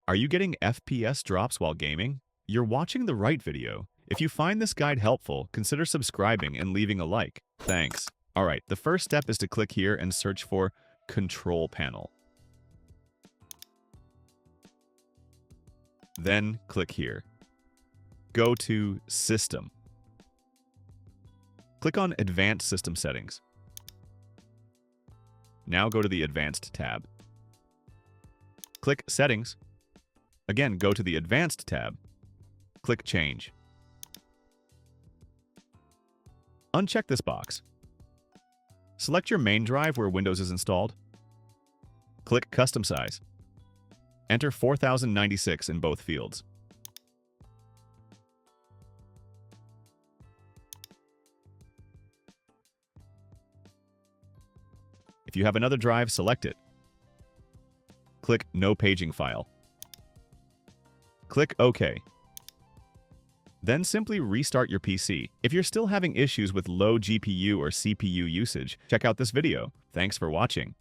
Are you getting FPS drops while gaming? You're watching the right video. If you find this guide helpful, consider subscribing and leaving a like. Thanks. Alright, the first step is to click here and search for Control Panel. Then click here. Go to System. Click on Advanced System Settings. Now go to the Advanced tab. Click Settings. Again, go to the Advanced tab. Click Change. Uncheck this box. Select your main drive where Windows is installed. Click Custom Size. Enter 4096 in both fields. If you have another drive, select it. Click No Paging File. Click OK. Then simply restart your PC. If you're still having issues with low GPU or CPU usage, check out this video. Thanks for watching.